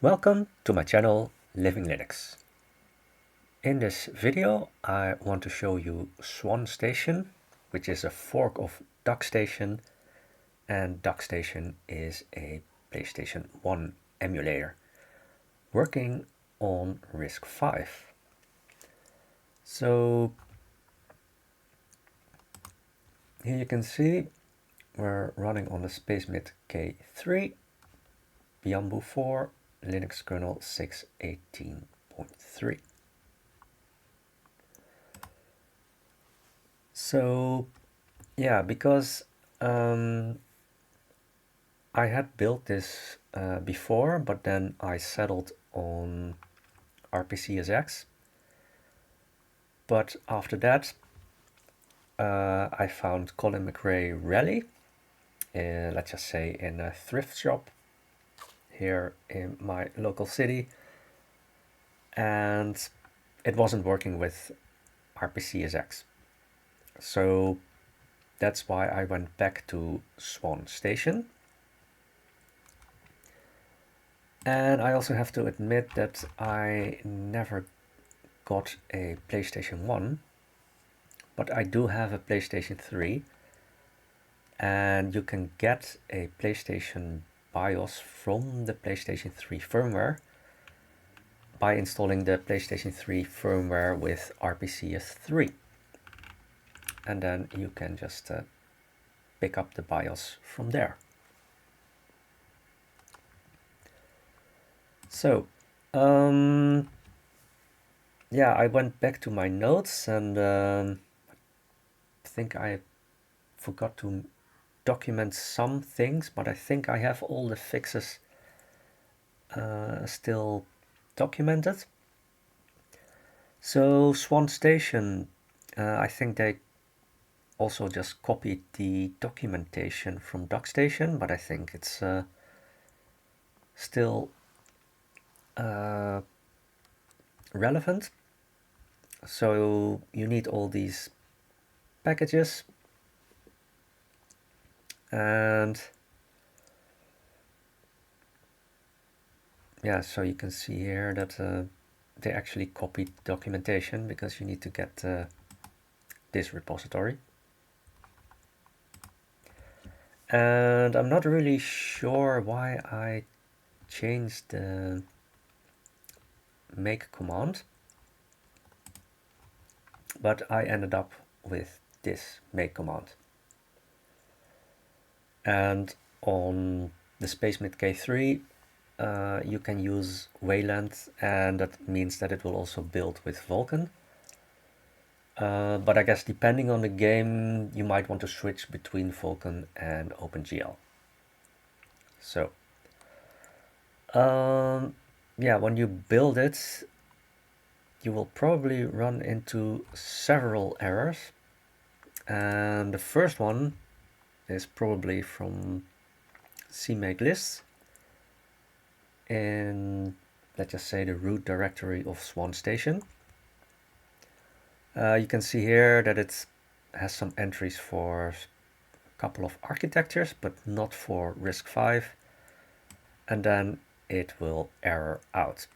Welcome to my channel Living Linux. In this video I want to show you SwanStation, which is a fork of DuckStation, and DuckStation is a PlayStation 1 emulator working on RISC-V. So here you can see we're running on the SpacemiT K3, Bamboo 4, Linux kernel 6.18.3. So yeah, because I had built this before, but then I settled on RPCSX. But after that, I found Colin McRae Rally, let's just say in a thrift shop here in my local city, and it wasn't working with RPCSX. So that's why I went back to SwanStation. And I also have to admit that I never got a PlayStation 1, but I do have a PlayStation 3, and you can get a PlayStation BIOS from the PlayStation 3 firmware by installing the PlayStation 3 firmware with RPCS3. And then you can just pick up the BIOS from there. So, yeah, I went back to my notes, and I think I forgot to document some things, but I think I have all the fixes still documented. So SwanStation, I think they also just copied the documentation from DuckStation, but I think it's still relevant. So you need all these packages, and yeah, so you can see here that they actually copied documentation, because you need to get this repository. And I'm not really sure why I changed the make command, but I ended up with this make command. And on the SpacemiT K3 you can use Wayland, and that means that it will also build with Vulkan. But I guess depending on the game, you might want to switch between Vulkan and OpenGL. So yeah, when you build it, you will probably run into several errors. And the first one is probably from CMakeLists in, let's just say, the root directory of SwanStation. You can see here that it has some entries for a couple of architectures, but not for RISC-V, and then it will error out.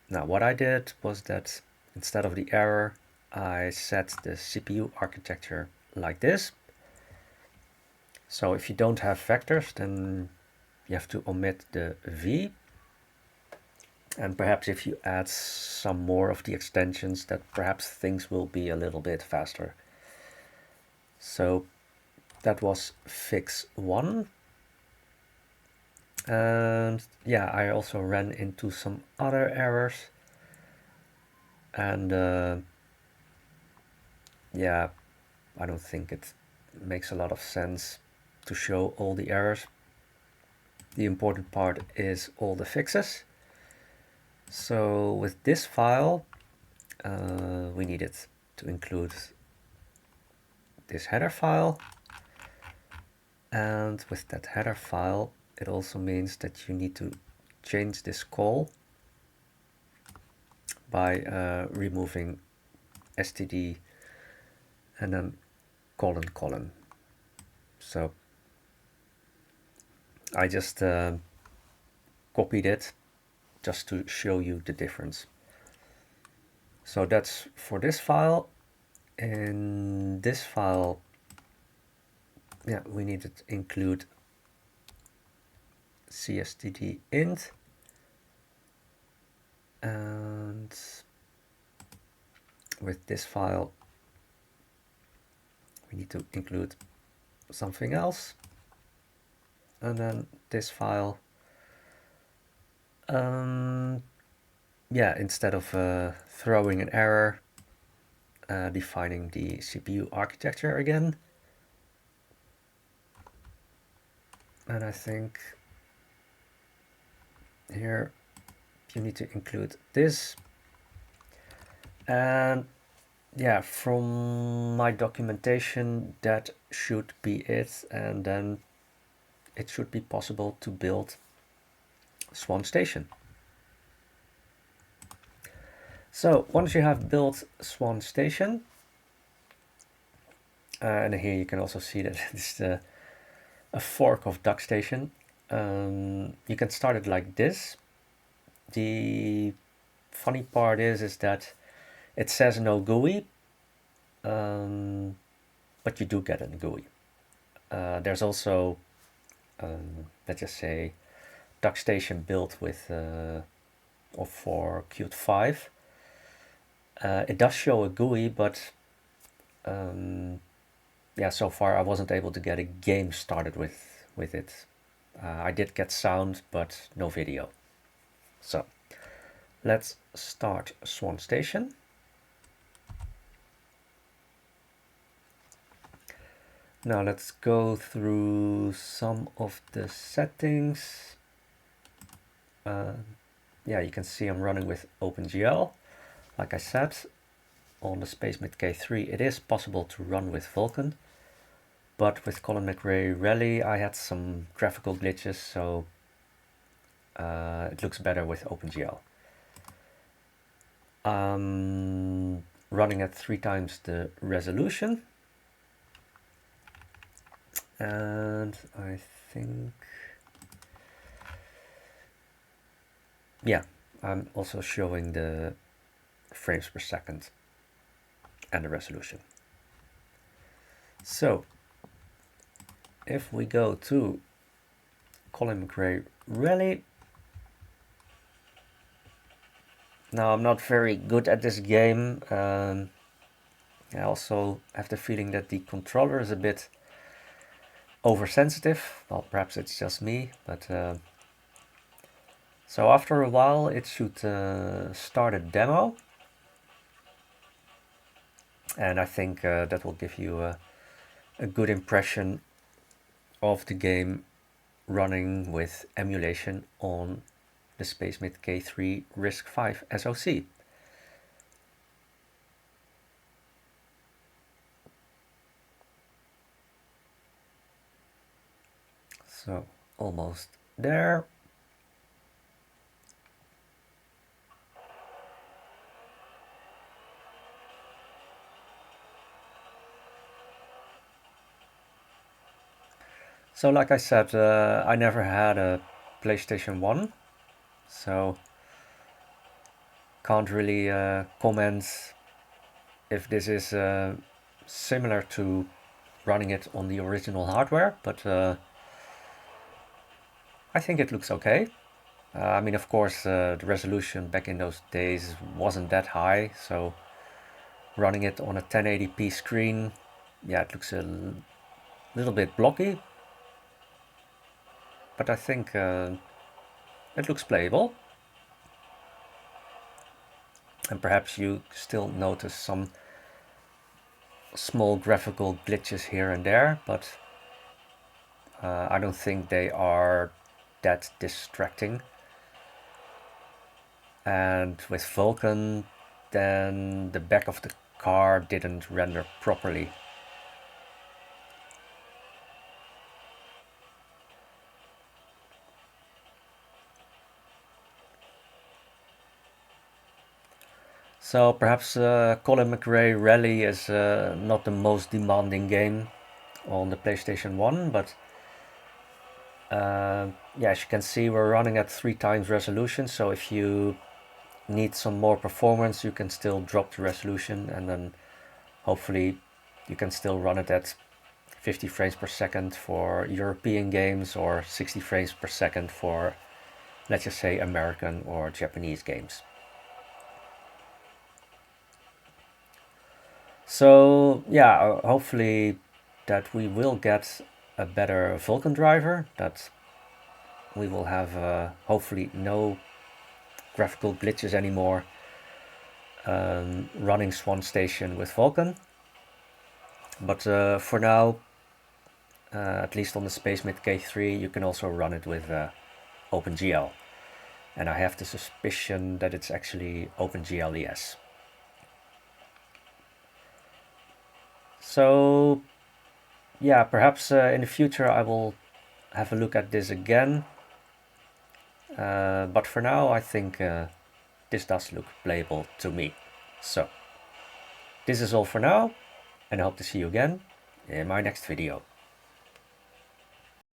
Now what I did was that instead of the error, I set the CPU architecture like this. So if you don't have vectors, then you have to omit the V. And perhaps if you add some more of the extensions, that perhaps things will be a little bit faster. So that was fix 1. And yeah, I also ran into some other errors. And yeah, I don't think it makes a lot of sense to show all the errors. The important part is all the fixes. So with this file, we needed to include this header file. And with that header file, it also means that you need to change this call by removing std and then colon. So I just copied it just to show you the difference. So that's for this file. In this file, yeah, we need to include cstd int, and with this file we need to include something else, and then this file, yeah, instead of throwing an error, defining the CPU architecture again. And I think here you need to include this. And yeah, from my documentation, that should be it. And then it should be possible to build SwanStation. So once you have built SwanStation, and here you can also see that it's a fork of DuckStation. You can start it like this. The funny part is that it says no GUI, but you do get a GUI. There's also, let's just say, DuckStation built with or for Qt 5. It does show a GUI, but yeah, so far I wasn't able to get a game started with it. I did get sound, but no video. So let's start SwanStation. Now let's go through some of the settings. Yeah, you can see I'm running with OpenGL. Like I said, on the SpacemiT K3 it is possible to run with Vulkan, but with Colin McRae Rally I had some graphical glitches, so it looks better with OpenGL. Running at 3 times the resolution, and I think, yeah, I'm also showing the frames per second and the resolution. So if we go to Colin McRae Rally, now I'm not very good at this game. I also have the feeling that the controller is a bit oversensitive. Well, perhaps it's just me, but so after a while it should start a demo, and I think that will give you a good impression of the game running with emulation on the SpacemiT K3 RISC-V SoC. So almost there. So like I said, I never had a PlayStation 1, so can't really comment if this is similar to running it on the original hardware, but I think it looks okay. I mean, of course, the resolution back in those days wasn't that high, so running it on a 1080p screen, yeah, it looks a little bit blocky, but I think it looks playable. And perhaps you still notice some small graphical glitches here and there, but I don't think they are that distracting. And with Vulkan, then the back of the car didn't render properly. So perhaps Colin McRae Rally is not the most demanding game on the PlayStation 1, but yeah, as you can see, we're running at 3 times resolution, so if you need some more performance, you can still drop the resolution, and then hopefully you can still run it at 50 frames per second for European games, or 60 frames per second for, let's just say, American or Japanese games. So yeah, hopefully that we will get a better Vulkan driver, that we will have hopefully no graphical glitches anymore running SwanStation with Vulkan. But for now, at least on the SpacemiT K3, you can also run it with OpenGL. And I have the suspicion that it's actually OpenGL-ES. So yeah, perhaps in the future I will have a look at this again. But for now, I think this does look playable to me. So this is all for now, and I hope to see you again in my next video.